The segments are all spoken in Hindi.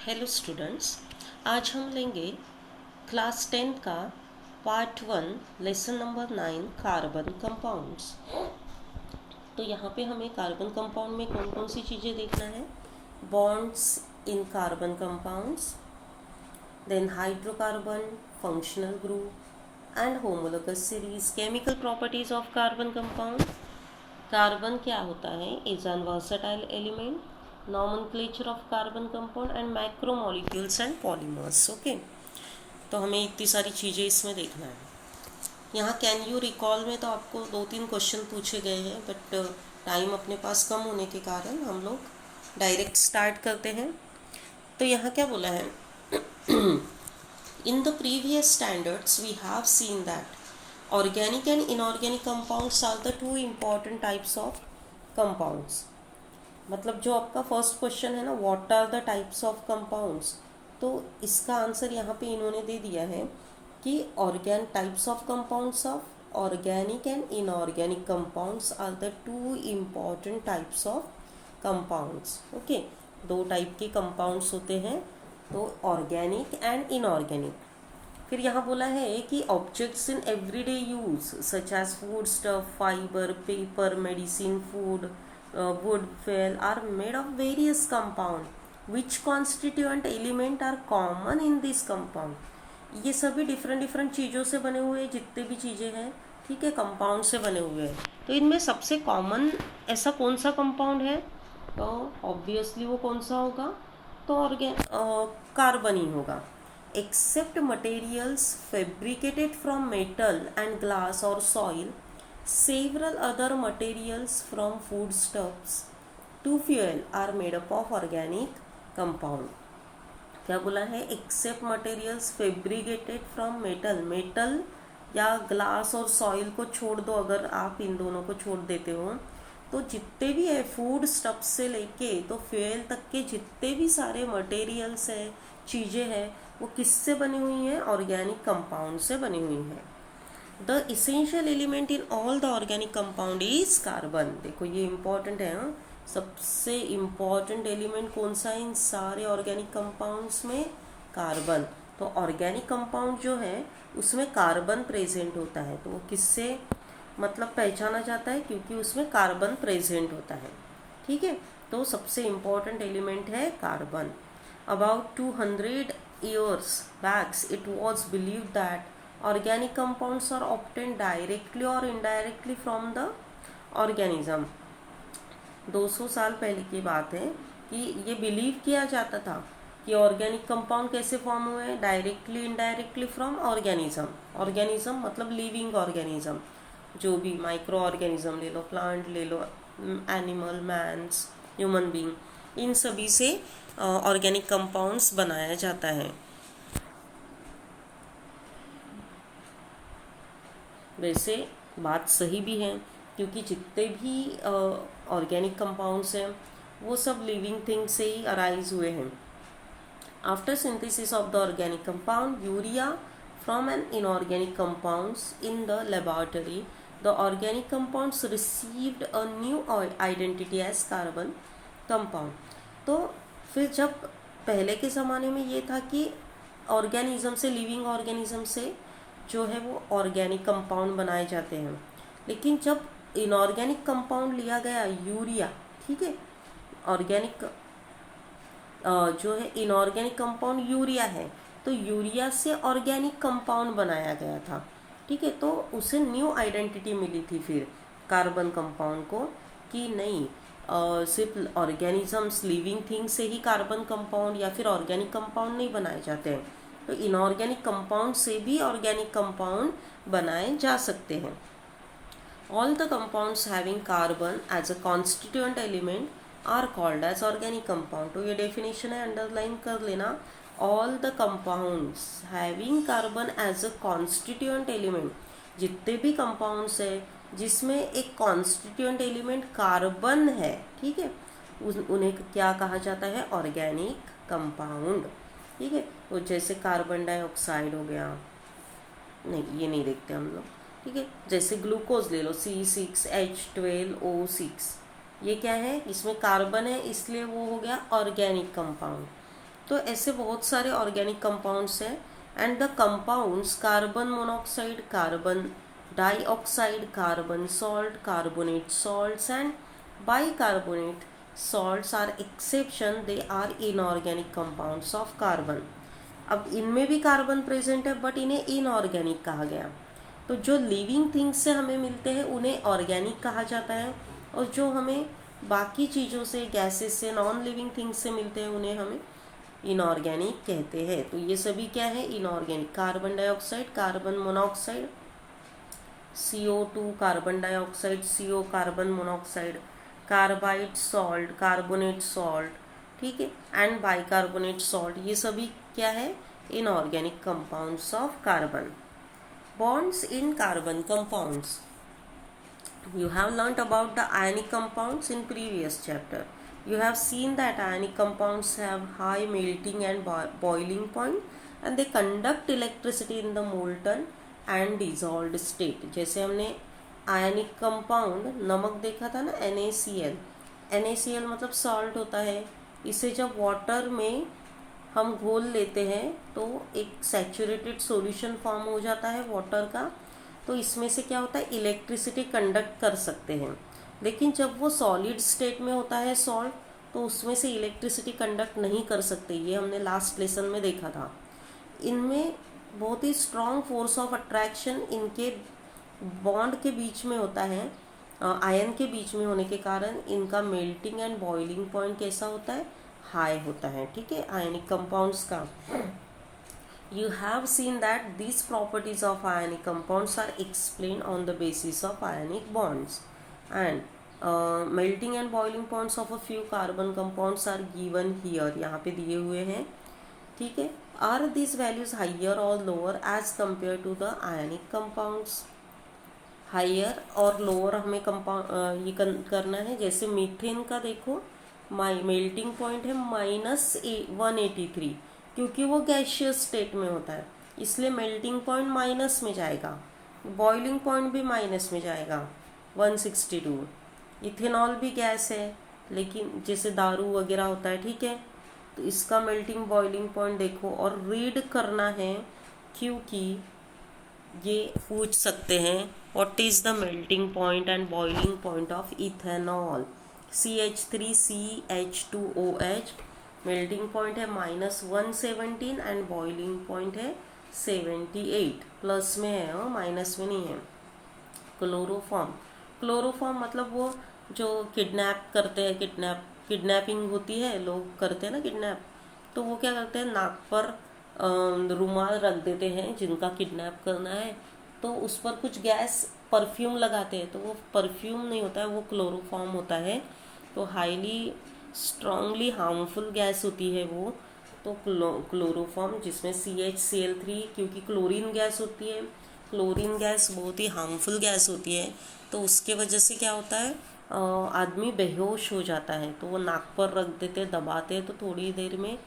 हेलो स्टूडेंट्स, आज हम लेंगे क्लास 10 का part 1 lesson number 9 carbon compounds. तो यहाँ पे हमें कार्बन कंपाउंड में कौन कौन सी चीज़ें देखना है। Bonds in carbon compounds, then hydrocarbon, functional group and homologous series, chemical properties of carbon compound. Carbon क्या होता है? Is an versatile element, nomenclature of carbon compound and macromolecules and polymers. Okay, तो हमें इतनी सारी चीज़ें इसमें देखना है। यहाँ कैन यू रिकॉल में तो आपको 2-3 क्वेश्चन पूछे गए हैं, बट टाइम अपने पास कम होने के कारण हम लोग डायरेक्ट स्टार्ट करते हैं। तो यहाँ क्या बोला है? In the previous standards, we have seen that organic and inorganic compounds are the two important types of compounds. मतलब जो आपका फर्स्ट क्वेश्चन है ना, what are the types of compounds, तो इसका आंसर यहाँ पे इन्होंने दे दिया है कि types of compounds of organic and inorganic compounds are the two important types of compounds. Okay, दो टाइप के कंपाउंड्स होते हैं, तो ऑर्गेनिक एंड इनऑर्गेनिक। फिर यहाँ बोला है कि objects in everyday use such as food stuff, fibre, paper, medicine, food, wood, fuel are made of various compound which constituent element are common in this compound। ये सभी डिफरेंट चीज़ों से बने हुए हैं, जितने भी चीज़ें हैं, ठीक है, कंपाउंड से बने हुए हैं। तो इनमें सबसे कॉमन ऐसा कौन सा कंपाउंड है? तो ऑब्वियसली वो कौन सा होगा? तो कार्बन ही होगा। Except materials fabricated from metal and glass और soil, several other materials from foodstuffs to fuel are made up of organic compound। क्या बोला है? Except materials fabricated from metal या ग्लास और सॉइल को छोड़ दो, अगर आप इन दोनों को छोड़ देते हो तो जितने भी है फूड स्टफ से लेके तो फ्यूल तक के जितने भी सारे मटेरियल्स है, चीज़ें हैं, वो किससे बनी हुई हैं? ऑर्गेनिक कंपाउंड से बनी हुई हैं। The essential element in all the organic compound is carbon. देखो ये इंपॉर्टेंट है, हाँ? सबसे इम्पॉर्टेंट एलिमेंट कौन सा है इन सारे ऑर्गेनिक कंपाउंड्स में? कार्बन। तो ऑर्गेनिक कंपाउंड जो है उसमें कार्बन प्रेजेंट होता है, तो वो किससे मतलब पहचाना जाता है? क्योंकि उसमें कार्बन प्रेजेंट होता है, ठीक है। तो सबसे इम्पॉर्टेंट एलिमेंट है carbon. About 200 years back it was believed that organic compounds are obtained directly or indirectly from the organism। 200 साल पहले की बात है कि ये बिलीव किया जाता था कि ऑर्गेनिक कंपाउंड कैसे फॉर्म हुए हैं? Directly indirectly from organism. Organism मतलब लिविंग ऑर्गेनिज्म, जो भी माइक्रो ऑर्गेनिज्म ले लो, प्लांट ले लो, एनिमल, मैन्स, ह्यूमन बीइंग, इन सभी से ऑर्गेनिक कंपाउंड्स बनाया जाता है। वैसे बात सही भी है, क्योंकि जितने भी ऑर्गेनिक कंपाउंड्स हैं वो सब लिविंग थिंग से ही अराइज हुए हैं। After synthesis of the organic compound urea from an inorganic compounds in the laboratory, the organic compounds received a new identity as carbon compound. तो फिर जब पहले के ज़माने में ये था कि ऑर्गेनिज्म से, लिविंग ऑर्गेनिज्म से जो है वो ऑर्गेनिक कंपाउंड बनाए जाते हैं, लेकिन जब इनऑर्गेनिक कंपाउंड लिया गया यूरिया, ठीक है, ऑर्गेनिक जो है इनऑर्गेनिक कंपाउंड यूरिया है, तो यूरिया से ऑर्गेनिक कंपाउंड बनाया गया था, ठीक है। तो उसे न्यू आइडेंटिटी मिली थी फिर कार्बन कंपाउंड को, कि नहीं सिर्फ ऑर्गेनिजम्स, लिविंग थिंग से ही कार्बन कंपाउंड या फिर ऑर्गेनिक कंपाउंड नहीं बनाए जाते हैं, तो इनऑर्गेनिक कंपाउंड से भी ऑर्गेनिक कंपाउंड बनाए जा सकते हैं। All the compounds having carbon as a constituent element are called as organic compound. तो ये डेफिनेशन है, अंडरलाइन कर लेना। All the compounds having carbon as a constituent element, जितने भी कंपाउंड्स है जिसमें एक कॉन्स्टिट्यूएंट एलिमेंट कार्बन है, ठीक है, उन्हें क्या कहा जाता है? ऑर्गेनिक कंपाउंड, ठीक है। तो जैसे कार्बन डाइऑक्साइड हो गया, नहीं ये नहीं देखते हम लोग, ठीक है। जैसे ग्लूकोज ले लो, C6H12O6, ये क्या है? इसमें कार्बन है, इसलिए वो हो गया ऑर्गेनिक कंपाउंड। तो ऐसे बहुत सारे ऑर्गेनिक कंपाउंड्स हैं and the compounds carbon monoxide, carbon dioxide, carbon salt, carbonate salts and bicarbonate salts are exception, they are inorganic compounds of carbon. अब इनमें भी कार्बन प्रेजेंट है बट इन्हें इनऑर्गेनिक कहा गया। तो जो लिविंग थिंग्स से हमें मिलते हैं उन्हें ऑर्गेनिक कहा जाता है, और जो हमें बाकी चीज़ों से, गैसेस से, नॉन लिविंग थिंग्स से मिलते हैं उन्हें हमें इनऑर्गेनिक कहते हैं। तो ये सभी क्या है? Inorganic. Carbon dioxide, carbon monoxide, CO2 carbon dioxide, CO carbon monoxide, carbide salt, carbonate salt, ठीक है, एंड बाइकार्बोनेट सॉल्ट, ये सभी क्या है? Inorganic compounds of carbon. Bonds in carbon compounds. You have learnt about the ionic compounds in previous chapter. You have seen that ionic compounds have high melting and boiling point and they conduct electricity in the molten and dissolved state. जैसे हमने ionic compound नमक देखा था ना, NaCl। NaCl मतलब सॉल्ट होता है। इसे जब वाटर में हम घोल लेते हैं तो एक सैचुरेटेड सॉल्यूशन फॉर्म हो जाता है वाटर का। तो इसमें से क्या होता है? इलेक्ट्रिसिटी कंडक्ट कर सकते हैं। लेकिन जब वो सॉलिड स्टेट में होता है सॉल्ट, तो उसमें से इलेक्ट्रिसिटी कंडक्ट नहीं कर सकते। ये हमने लास्ट लेसन में देखा था। इनमें बहुत ही स्ट्रॉन्ग फोर्स ऑफ अट्रैक्शन इनके बॉन्ड के बीच में होता है, आयन के बीच में होने के कारण इनका मेल्टिंग एंड बॉइलिंग पॉइंट कैसा होता है? हाई होता है। ठीक है, आयनिक कंपाउंड्स का। You have seen that these properties of ionic compounds are explain on the basis of ionic bonds and melting and boiling points of a few carbon compounds are given here, यहाँ पे दिए हुए हैं। ठीक है, आर दिस वैल्यूज हाइयर और lower as compare to the ionic compounds? Higher और लोअर हमें कंपाउंड ये करना है। जैसे मीथेन का देखो, मेल्टिंग पॉइंट है -183, क्योंकि वो गैशियस स्टेट में होता है, इसलिए मेल्टिंग पॉइंट माइनस में जाएगा। बॉइलिंग पॉइंट भी माइनस में जाएगा, 162। इथेनॉल भी गैस है, लेकिन जैसे दारू वगैरह होता है, ठीक है, तो इसका मेल्टिंग बॉइलिंग पॉइंट देखो और रीड करना है, क्योंकि ये पूछ सकते हैं what is the melting point and boiling point of ethanol. CH3CH2OH melting point है -117 एंड बॉइलिंग पॉइंट है 78। प्लस में है और माइनस में नहीं है। क्लोरोफॉर्म, क्लोरोफॉर्म मतलब वो जो किडनैप करते हैं, किडनैपिंग होती है, लोग करते हैं ना किडनैप, तो वो क्या करते हैं, नाक पर रुमाल रख देते हैं जिनका किडनैप करना है, तो उस पर कुछ गैस परफ्यूम लगाते हैं, तो वो परफ्यूम नहीं होता है, वो क्लोरोफॉर्म होता है। तो हाईली स्ट्रांगली हार्मफुल गैस होती है वो, तो क्लोरोफॉर्म, जिसमें CHCl3, क्योंकि क्लोरीन गैस होती है, क्लोरीन गैस बहुत ही हार्मफुल गैस होती है, तो उसके वजह से क्या होता है, आदमी बेहोश हो जाता है। तो वो नाक पर रख देते, दबाते हैं, तो थोड़ी देर में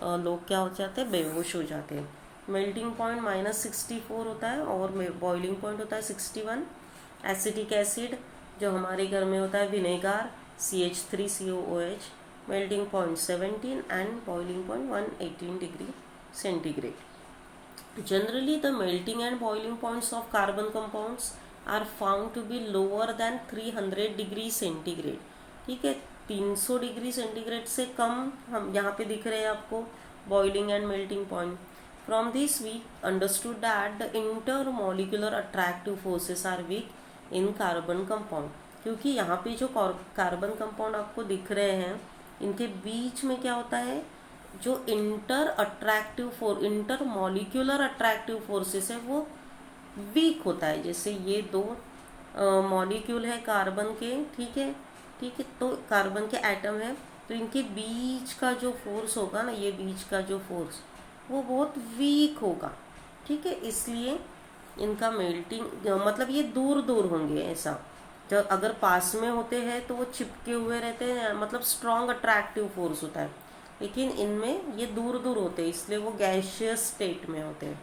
लोग क्या हो जाते हैं, बेहोश हो जाते हैं। मेल्टिंग पॉइंट -64 होता है और बॉइलिंग पॉइंट होता है 61। एसिटिक एसिड जो हमारे घर में होता है vinegar, CH3COOH, melting point 17 and boiling point 118 degree centigrade. Generally the melting and boiling points of carbon compounds are found to be lower than 300 degree centigrade. ठीक है, 300 डिग्री सेंटीग्रेड से कम हम यहाँ पे दिख रहे हैं आपको boiling and melting point. From this we understood that the intermolecular attractive forces are weak in carbon compound, क्योंकि यहाँ पे जो कार्बन कंपाउंड आपको दिख रहे हैं, इनके बीच में क्या होता है, जो इंटर मॉलिक्यूलर अट्रैक्टिव फोर्सेस है वो वीक होता है। जैसे ये दो मॉलिक्यूल है कार्बन के, ठीक है, तो कार्बन के एटम है, तो इनके बीच का जो फोर्स होगा ना, ये बीच का जो फोर्स वो बहुत वीक होगा। ठीक है, इसलिए इनका मेल्टिंग मतलब ये दूर दूर होंगे। ऐसा जब अगर पास में होते हैं तो वो चिपके हुए रहते हैं, मतलब स्ट्रॉन्ग अट्रैक्टिव फोर्स होता है, लेकिन इनमें ये दूर दूर होते हैं, इसलिए वो गैशियस स्टेट में होते हैं।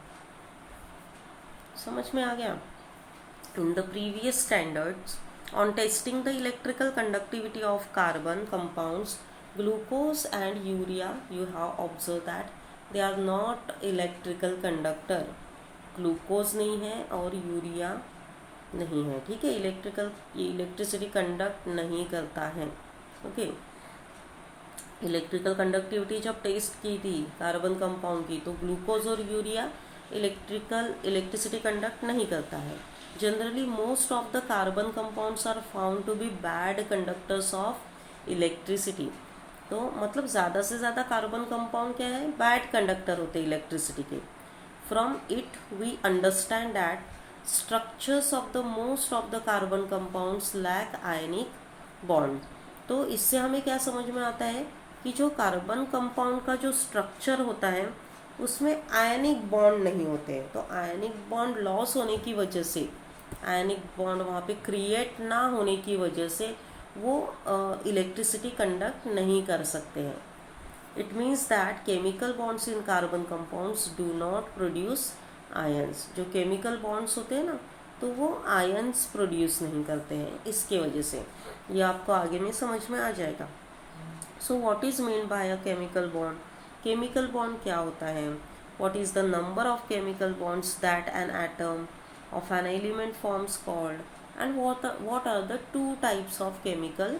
समझ में आ गया? In the previous standards on testing the electrical conductivity of carbon compounds, Glucose and urea, you have observed that they are not electrical conductor. Glucose नहीं है और यूरिया नहीं है, ठीक है। इलेक्ट्रिसिटी कंडक्ट नहीं करता है, ओके। इलेक्ट्रिकल कंडक्टिविटी जब टेस्ट की थी कार्बन कंपाउंड की, तो ग्लूकोज और यूरिया इलेक्ट्रिसिटी कंडक्ट नहीं करता है। Generally most of the carbon compounds are found to be bad conductors of electricity. तो मतलब ज़्यादा से ज़्यादा कार्बन कंपाउंड क्या है, बैड कंडक्टर होते हैं इलेक्ट्रिसिटी के। From it we understand that structures of the most of the carbon compounds lack ionic bond. तो इससे हमें क्या समझ में आता है कि जो कार्बन कंपाउंड का जो स्ट्रक्चर होता है उसमें आयनिक बॉन्ड नहीं होते हैं। तो आयनिक बॉन्ड लॉस होने की वजह से, आयनिक बॉन्ड वहाँ पे क्रिएट ना होने की वजह से वो इलेक्ट्रिसिटी कंडक्ट नहीं कर सकते हैं। It means that chemical bonds in carbon compounds do not produce ions. जो केमिकल बॉन्ड्स होते हैं ना, तो वो आयंस प्रोड्यूस नहीं करते हैं, इसके वजह से। ये आपको आगे में समझ में आ जाएगा। So what is mean by a chemical bond? Chemical bond क्या होता है? What is the number of chemical bonds that an atom of an element forms called, and what are the two types of chemical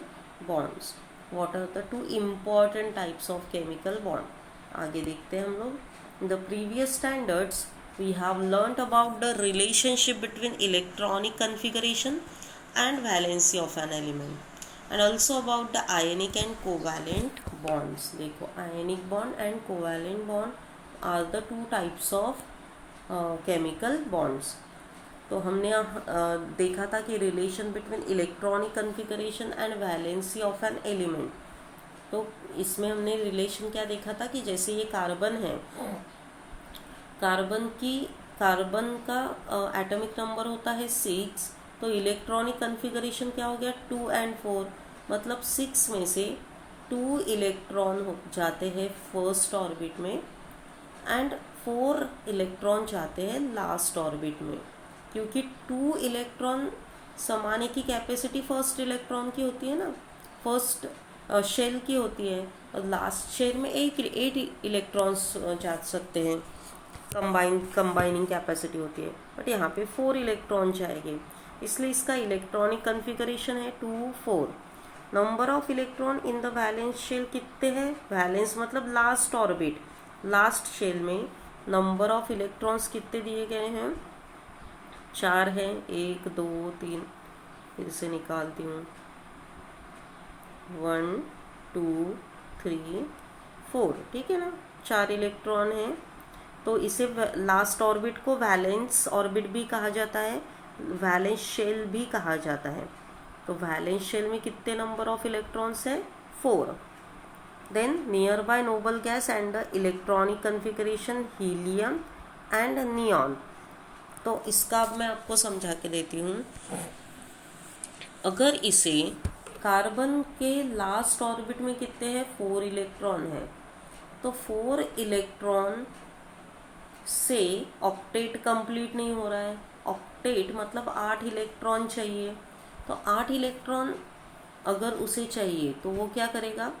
bonds? What are the two important types of chemical bond? आगे देखते हैं हम लोग. In the previous standards we have learnt about the relationship between electronic configuration and valency of an element, and also about the ionic and covalent bonds. देखो, ionic bond and covalent bond are the two types of chemical bonds. तो हमने देखा था कि relation between electronic configuration and valency of an element. तो इसमें हमने रिलेशन क्या देखा था कि जैसे ये कार्बन है, कार्बन का एटॉमिक नंबर होता है 6, तो इलेक्ट्रॉनिक कन्फिगरेशन क्या हो गया 2 and 4, मतलब 6 में से 2 इलेक्ट्रॉन हो जाते हैं फर्स्ट ऑर्बिट में एंड 4 इलेक्ट्रॉन जाते हैं लास्ट ऑर्बिट में, क्योंकि 2 इलेक्ट्रॉन समाने की कैपेसिटी फर्स्ट इलेक्ट्रॉन की होती है ना, फर्स्ट शेल की होती है, और लास्ट शेल में 8 इलेक्ट्रॉन्स जा सकते हैं, कंबाइनिंग कैपेसिटी होती है, बट यहाँ पे 4 इलेक्ट्रॉन जाएंगे, इसलिए इसका इलेक्ट्रॉनिक कन्फिगरेशन है 2 4। Number of electron in the valence shell कितने हैं? वैलेंस मतलब लास्ट ऑर्बिट, लास्ट शेल में नंबर ऑफ इलेक्ट्रॉन्स कितने दिए गए हैं? 4 है, 1 2 3, फिर से निकालती हूँ, 1 2 3 4, ठीक है ना, 4 इलेक्ट्रॉन हैं। तो इसे लास्ट ऑर्बिट को वैलेंस ऑर्बिट भी कहा जाता है, वैलेंस शेल भी कहा जाता है। तो वैलेंस शेल में कितने नंबर ऑफ इलेक्ट्रॉन्स है? 4। Then nearby noble gas and the electronic configuration helium and neon. तो इसका अब मैं आपको समझा के देती हूँ। अगर इसे कार्बन के लास्ट ऑर्बिट में कितने हैं? 4 इलेक्ट्रॉन है, तो 4 इलेक्ट्रॉन से ऑक्टेट कंप्लीट नहीं हो रहा है। ऑक्टेट मतलब 8 इलेक्ट्रॉन चाहिए, तो 8 इलेक्ट्रॉन अगर उसे चाहिए तो वो क्या करेगा?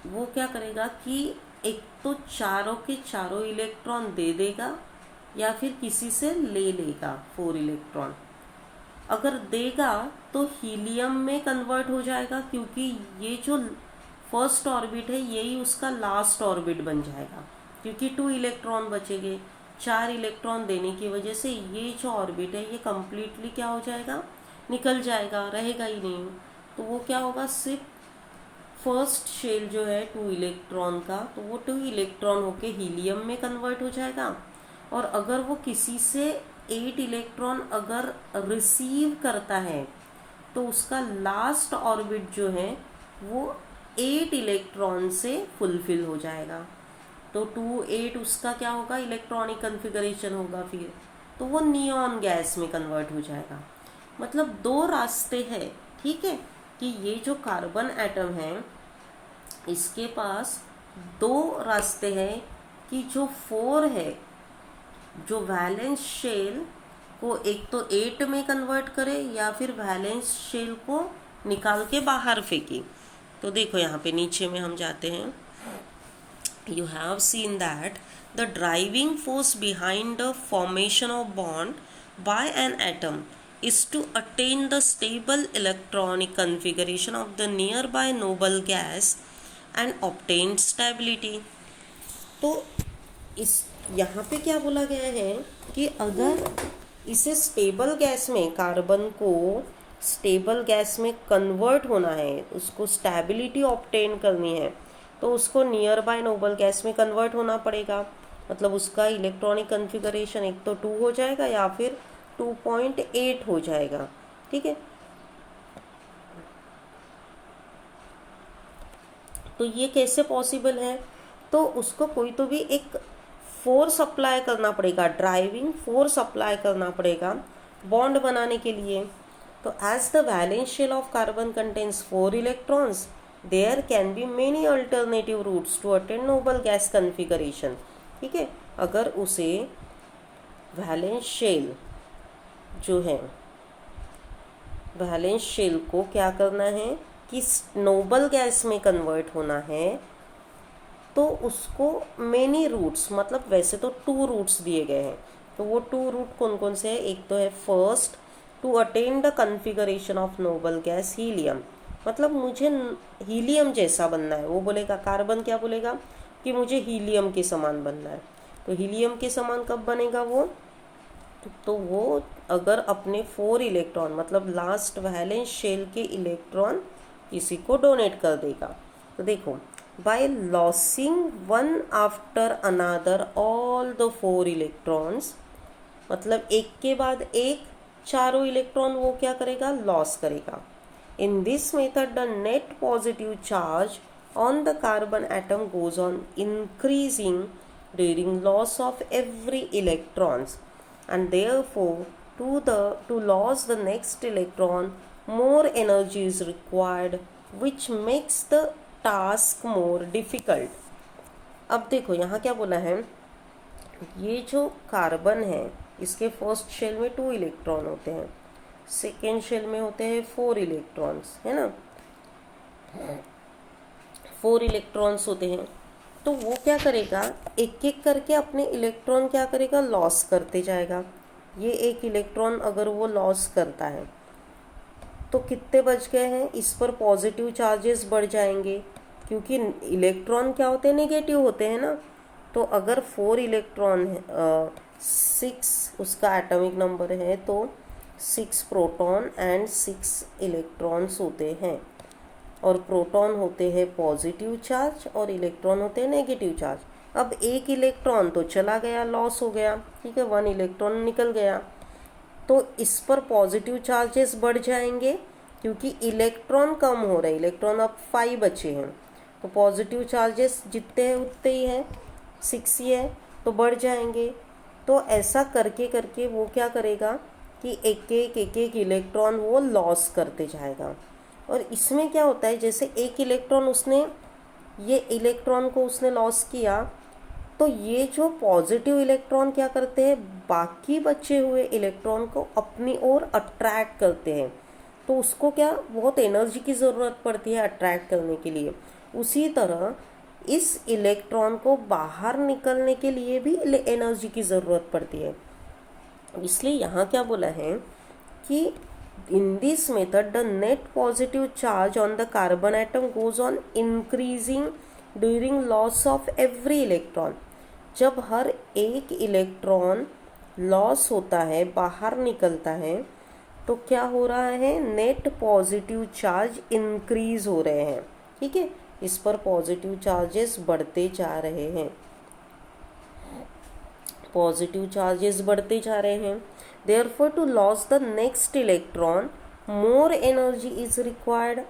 वो क्या करेगा कि एक तो चारों के चारों इलेक्ट्रॉन दे देगा या फिर किसी से ले लेगा 4 इलेक्ट्रॉन। अगर देगा तो हीलियम में कन्वर्ट हो जाएगा, क्योंकि ये जो फर्स्ट ऑर्बिट है यही उसका लास्ट ऑर्बिट बन जाएगा, क्योंकि 2 इलेक्ट्रॉन बचेंगे। 4 इलेक्ट्रॉन देने की वजह से ये जो ऑर्बिट है ये कम्प्लीटली क्या हो जाएगा? निकल जाएगा, रहेगा ही नहीं। तो वो क्या होगा? सिर्फ फर्स्ट शेल जो है 2 इलेक्ट्रॉन का, तो वो 2 इलेक्ट्रॉन होके हीलियम में कन्वर्ट हो जाएगा। और अगर वो किसी से 8 इलेक्ट्रॉन अगर रिसीव करता है तो उसका लास्ट ऑर्बिट जो है वो 8 इलेक्ट्रॉन से फुलफिल हो जाएगा। तो 2 8 उसका क्या होगा? इलेक्ट्रॉनिक कन्फिगरेशन होगा, फिर तो वो नियॉन गैस में कन्वर्ट हो जाएगा। मतलब 2 रास्ते हैं, ठीक है, कि ये जो कार्बन एटम है इसके पास 2 रास्ते हैं कि जो 4 है, जो वैलेंस शेल को एक तो 8 में कन्वर्ट करे या फिर वैलेंस शेल को निकाल के बाहर फेंकी। तो देखो यहाँ पे नीचे में हम जाते हैं। You have seen that the driving force behind the formation of bond by an atom is to attain the stable electronic configuration of the nearby noble gas and obtain stability। तो इस यहाँ पे क्या बोला गया है कि अगर इसे स्टेबल गैस में, कार्बन को स्टेबल गैस में कन्वर्ट होना है, उसको स्टेबिलिटी ऑब्टेन करनी है, तो उसको नियर बाय नोबल गैस में कन्वर्ट होना पड़ेगा। मतलब उसका इलेक्ट्रॉनिक कन्फिगरेशन एक तो 2 हो जाएगा या फिर 2.8 हो जाएगा। ठीक है, तो ये कैसे पॉसिबल है? तो उसको कोई तो भी एक फोर्स अप्लाई करना पड़ेगा, ड्राइविंग फोर्स अप्लाई करना पड़ेगा बॉन्ड बनाने के लिए। तो as the valence shell of carbon contains 4 electrons, there can be many alternative routes to attain noble gas configuration. ठीक है, अगर उसे वैलेंस शेल जो है, वैलेंस शेल को क्या करना है कि नोबल गैस में कन्वर्ट होना है, तो उसको मेनी रूट्स, मतलब वैसे तो 2 रूट्स दिए गए हैं, तो वो 2 रूट कौन कौन से हैं? एक तो है first, to attain the configuration of noble gas helium, मतलब मुझे हीलियम जैसा बनना है। वो बोलेगा, कार्बन क्या बोलेगा कि मुझे हीलियम के समान बनना है। तो हीलियम के समान कब बनेगा वो? तो वो अगर अपने 4 इलेक्ट्रॉन, मतलब लास्ट वैलेंस शेल के इलेक्ट्रॉन किसी को डोनेट कर देगा। तो देखो, by losing one after another all the 4 electrons, मतलब एक के बाद एक चारों इलेक्ट्रॉन वो क्या करेगा? लॉस करेगा। इन this method the net positive charge on the carbon atom goes on increasing during loss of every electrons, and therefore to lose the next electron more energy is required, which makes the task more difficult। अब देखो यहाँ क्या बोला है, ये जो कार्बन है इसके फर्स्ट शेल में 2 इलेक्ट्रॉन होते हैं, सेकेंड शेल में होते हैं 4 इलेक्ट्रॉन्स, है ना, 4 इलेक्ट्रॉन्स होते हैं। तो वो क्या करेगा, एक एक करके अपने इलेक्ट्रॉन क्या करेगा? लॉस करते जाएगा। ये एक इलेक्ट्रॉन अगर वो लॉस करता है तो कितने बच गए हैं? इस पर पॉजिटिव चार्जेस बढ़ जाएंगे, क्योंकि इलेक्ट्रॉन क्या होते हैं? नेगेटिव होते हैं ना। तो अगर 4 इलेक्ट्रॉन है, 6 उसका एटॉमिक नंबर है, तो 6 प्रोटॉन एंड 6 इलेक्ट्रॉन्स होते हैं। और प्रोटॉन होते हैं पॉजिटिव चार्ज और इलेक्ट्रॉन होते हैं नेगेटिव चार्ज। अब एक इलेक्ट्रॉन तो चला गया, लॉस हो गया, ठीक है, 1 इलेक्ट्रॉन निकल गया, तो इस पर पॉजिटिव चार्जेस बढ़ जाएंगे, क्योंकि इलेक्ट्रॉन कम हो रहे, इलेक्ट्रॉन अब 5 बचे हैं, तो पॉजिटिव चार्जेस जितने हैं उतने ही हैं, 6 ही है, तो बढ़ जाएंगे। तो ऐसा करके करके वो क्या करेगा कि एक एक इलेक्ट्रॉन वो लॉस करते जाएगा। और इसमें क्या होता है, जैसे एक इलेक्ट्रॉन उसने, ये इलेक्ट्रॉन को उसने लॉस किया, तो ये जो पॉजिटिव इलेक्ट्रॉन क्या करते हैं, बाकी बचे हुए इलेक्ट्रॉन को अपनी ओर अट्रैक्ट करते हैं। तो उसको क्या, बहुत एनर्जी की ज़रूरत पड़ती है अट्रैक्ट करने के लिए। उसी तरह इस इलेक्ट्रॉन को बाहर निकलने के लिए भी एनर्जी की ज़रूरत पड़ती है। इसलिए यहाँ क्या बोला है कि in this method the net positive charge on the carbon atom goes on increasing during loss of every electron। जब हर एक इलेक्ट्रॉन लॉस होता है, बाहर निकलता है, तो क्या हो रहा है, नेट पॉजिटिव चार्ज इंक्रीज हो रहे हैं। ठीक है, इस पर पॉजिटिव चार्जेस बढ़ते जा रहे हैं, पॉजिटिव चार्जेस बढ़ते जा रहे हैं। Therefore, to lose the next electron, more energy is required।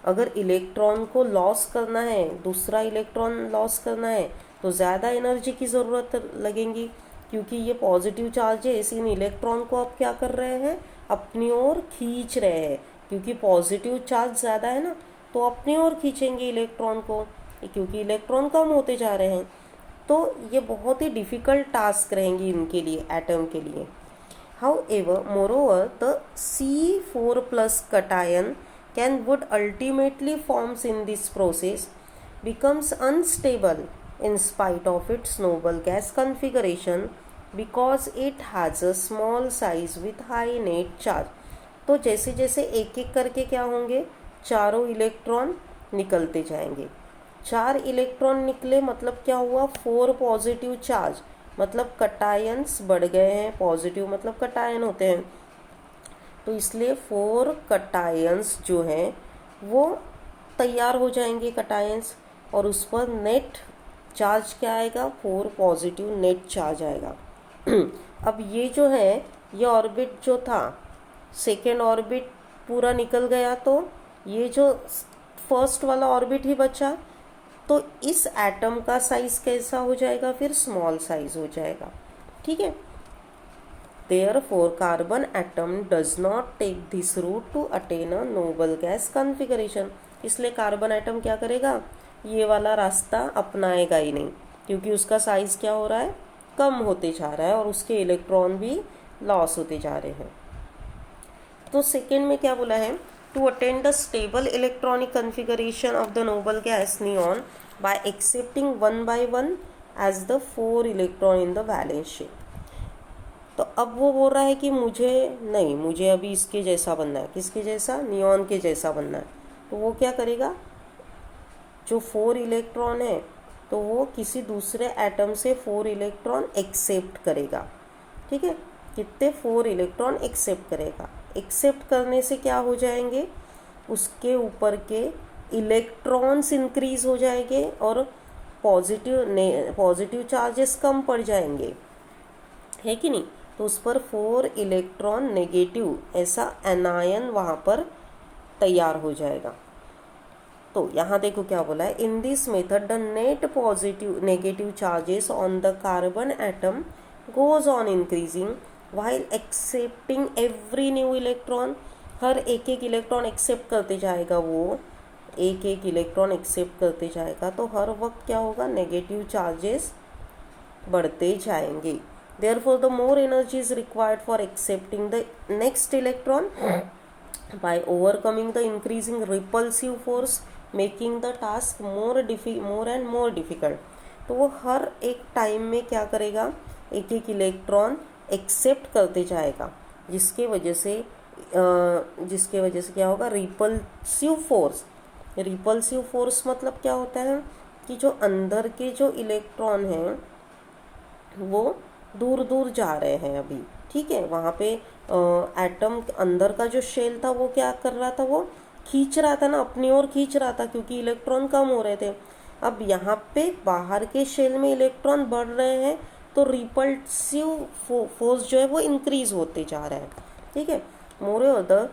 अगर इलेक्ट्रॉन को लॉस करना है, दूसरा इलेक्ट्रॉन लॉस करना है, तो ज़्यादा एनर्जी की ज़रूरत लगेगी, क्योंकि ये पॉजिटिव चार्जेस इन इलेक्ट्रॉन को अब क्या कर रहे हैं, अपनी ओर खींच रहे हैं, क्योंकि पॉजिटिव चार्ज ज़्यादा है ना, तो अपनी ओर खींचेंगे इलेक्ट्रॉन को, क्योंकि इलेक्ट्रॉन कम होते जा रहे हैं। तो ये बहुत ही डिफ़िकल्ट टास्क रहेंगी इनके लिए, एटम के लिए। However, moreover, the C4+ cation would ultimately forms in this process becomes unstable in spite of its noble gas configuration because it has a small size with high net charge. तो जैसे जैसे एक एक करके क्या होंगे, चारों इलेक्ट्रॉन निकलते जाएंगे. 4 इलेक्ट्रॉन निकले मतलब क्या हुआ, 4 पॉजिटिव चार्ज, मतलब कटायंस बढ़ गए हैं. पॉजिटिव मतलब कटायन होते हैं, तो इसलिए 4 कटायंस जो हैं वो तैयार हो जाएंगे कटायंस, और उस पर नेट चार्ज क्या आएगा, 4 पॉजिटिव नेट चार्ज आएगा. अब ये जो है, ये ऑर्बिट जो था, सेकेंड ऑर्बिट पूरा निकल गया, तो ये जो फर्स्ट वाला ऑर्बिट ही बचा, तो इस एटम का साइज कैसा हो जाएगा, फिर स्मॉल साइज हो जाएगा. ठीक है. Therefore, carbon atom does not take this route to attain a noble gas configuration. इसलिए कार्बन एटम क्या करेगा, ये वाला रास्ता अपनाएगा ही नहीं, क्योंकि उसका साइज क्या हो रहा है, कम होते जा रहा है, और उसके इलेक्ट्रॉन भी लॉस होते जा रहे हैं. तो सेकेंड में क्या बोला है, to attain the stable electronic configuration of the noble gas neon by accepting 1 by 1 as the 4 electron in the valence shell. तो अब वो बोल रहा है कि मुझे अभी इसके जैसा बनना है. किसके जैसा, नियॉन के जैसा बनना है. तो वो क्या करेगा, जो 4 इलेक्ट्रॉन है तो वो किसी दूसरे एटम से 4 इलेक्ट्रॉन एक्सेप्ट करेगा. ठीक है. कितने, 4 इलेक्ट्रॉन एक्सेप्ट करेगा. एक्सेप्ट करने से क्या हो जाएंगे, उसके ऊपर के इलेक्ट्रॉन्स इंक्रीज हो जाएंगे और पॉजिटिव चार्जेस कम पड़ जाएंगे, है कि नहीं. तो उस पर 4 इलेक्ट्रॉन नेगेटिव ऐसा एनायन वहाँ पर तैयार हो जाएगा. तो यहाँ देखो क्या बोला है, in this method the net positive negative charges on the carbon atom goes on increasing while accepting every new electron. हर एक एक इलेक्ट्रॉन एक्सेप्ट करते जाएगा, वो एक एक इलेक्ट्रॉन एक्सेप्ट करते जाएगा, तो हर वक्त क्या होगा, नेगेटिव चार्जेस बढ़ते जाएंगे. Therefore, the more energy is required for accepting the next electron by overcoming the increasing repulsive force, making the task more and more difficult. तो वो हर एक टाइम में क्या करेगा, एक एक इलेक्ट्रॉन एक्सेप्ट करते जाएगा, जिसके वजह से क्या होगा, रिपल्सिव फोर्स. रिपल्सिव फोर्स मतलब क्या होता है कि जो अंदर के जो इलेक्ट्रॉन हैं वो दूर दूर जा रहे हैं अभी. ठीक है. वहाँ पे एटम अंदर का जो शेल था वो क्या कर रहा था, वो खींच रहा था ना, अपनी ओर खींच रहा था, क्योंकि इलेक्ट्रॉन कम हो रहे थे. अब यहाँ पे बाहर के शेल में इलेक्ट्रॉन बढ़ रहे हैं, तो रिपल्सिव फोर्स जो है वो इंक्रीज होते जा रहा है. ठीक है. Moreover the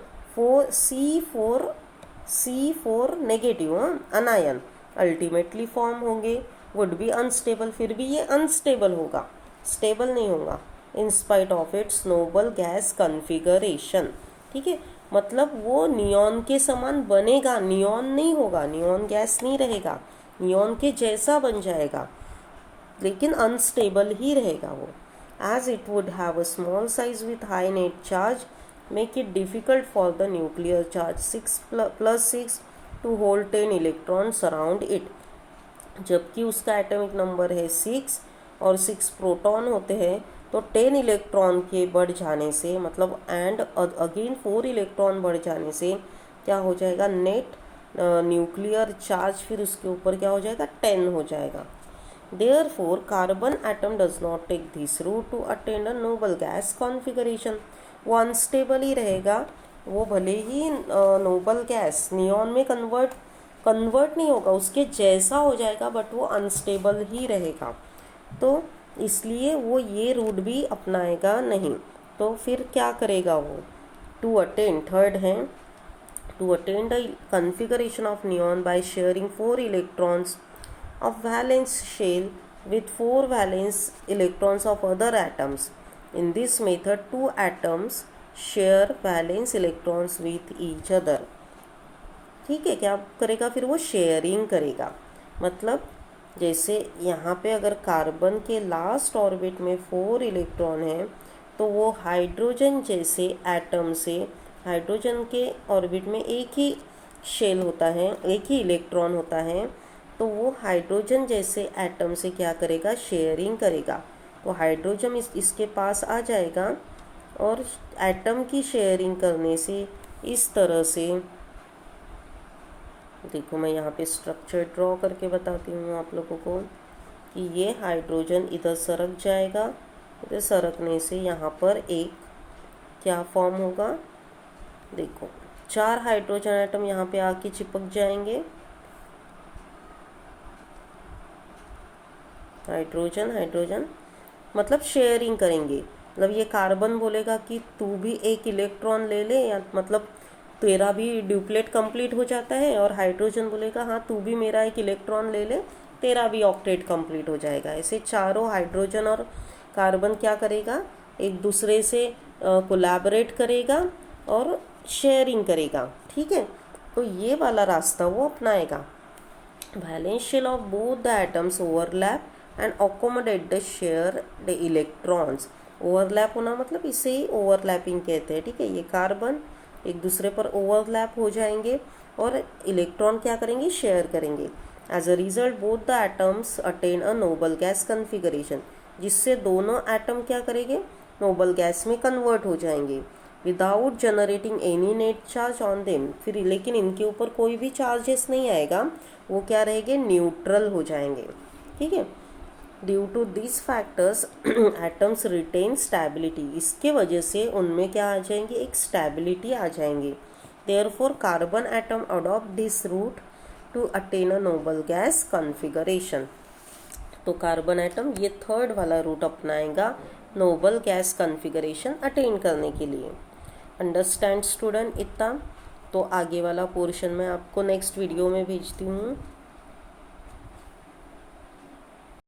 C4 negative anion ultimately form होंगे, वुड बी अनस्टेबल. फिर भी ये अनस्टेबल होगा, स्टेबल नहीं होगा, in spite of its noble gas configuration. ठीक है. मतलब वो नियॉन के समान बनेगा, नियॉन नहीं होगा, नियॉन गैस नहीं रहेगा, नियॉन के जैसा बन जाएगा, लेकिन अनस्टेबल ही रहेगा वो. As it would have a small size with high net charge make it difficult for the nuclear charge 6+6 to hold 10 electrons around it. जबकि उसका एटॉमिक नंबर है 6 और 6 प्रोटॉन होते हैं, तो 10 इलेक्ट्रॉन के बढ़ जाने से, मतलब एंड अगेन 4 इलेक्ट्रॉन बढ़ जाने से क्या हो जाएगा, नेट न्यूक्लियर चार्ज फिर उसके ऊपर क्या हो जाएगा, 10 हो जाएगा. Therefore carbon atom does not take this route to attain a noble gas configuration. वो अनस्टेबल ही रहेगा, वो भले ही नोबल गैस नियॉन में कन्वर्ट नहीं होगा, उसके जैसा हो जाएगा, बट वो अनस्टेबल ही रहेगा. तो इसलिए वो ये रूट भी अपनाएगा नहीं. तो फिर क्या करेगा वो, टू अटेन, थर्ड है, to attain the configuration of neon by sharing 4 electrons of valence shell with 4 valence electrons of other atoms. In this method, 2 atoms share valence electrons with each other. ठीक है. क्या करेगा फिर, वो शेयरिंग करेगा. मतलब जैसे यहाँ पे अगर कार्बन के लास्ट ऑर्बिट में 4 इलेक्ट्रॉन हैं, तो वो हाइड्रोजन जैसे एटम से, हाइड्रोजन के ऑर्बिट में एक ही शेल होता है, एक ही इलेक्ट्रॉन होता है, तो वो हाइड्रोजन जैसे एटम से क्या करेगा, शेयरिंग करेगा। तो हाइड्रोजन इसके पास आ जाएगा और एटम की शेयरिंग करने से इस तरह से, देखो मैं यहाँ पे स्ट्रक्चर ड्रॉ करके बताती हूँ आप लोगों को कि ये हाइड्रोजन इधर सरक जाएगा, इधर सरकने से यहाँ पर एक क्या फॉर्म होगा, देखो 4 हाइड्रोजन एटम यहाँ पे आके चिपक जाएंगे, हाइड्रोजन हाइड्रोजन मतलब शेयरिंग करेंगे। मतलब ये कार्बन बोलेगा कि तू भी एक इलेक्ट्रॉन ले ले, या मतलब तेरा भी ड्यूप्लेट कंप्लीट हो जाता है, और हाइड्रोजन बोलेगा हाँ तू भी मेरा एक इलेक्ट्रॉन ले ले, तेरा भी ऑक्टेट कंप्लीट हो जाएगा। ऐसे चारों हाइड्रोजन और कार्बन क्या करेगा, एक दूसरे से कोलैबोरेट करेगा और शेयरिंग करेगा। ठीक है, तो ये वाला रास्ता वो अपनाएगा। Valence shell of both the atoms overlap and accommodate the share the electrons. Overlap होना मतलब इसे ही ओवरलैपिंग कहते हैं। ठीक है, ये कार्बन एक दूसरे पर ओवरलैप हो जाएंगे और इलेक्ट्रॉन क्या करेंगे, शेयर करेंगे। As a result both the atoms attain a noble gas configuration, जिससे दोनों एटम क्या करेंगे, नोबल गैस में कन्वर्ट हो जाएंगे without generating any net charge on them. फिर लेकिन इनके ऊपर कोई भी चार्जेस नहीं आएगा, वो क्या रहेंगे, न्यूट्रल हो जाएंगे। ठीक है, due to this factors atoms retain stability, इसके वजह से उनमें क्या आ जाएंगे, एक स्टेबिलिटी आ जाएंगे। Therefore carbon atom adopt this route to attain a noble gas configuration. तो कार्बन एटम ये थर्ड वाला रूट अपनाएगा नोबल गैस कॉन्फ़िगरेशन अटेन करने के लिए। अंडरस्टैंड स्टूडेंट इतना? तो आगे वाला पोर्शन मैं आपको नेक्स्ट वीडियो में भेजती हूँ।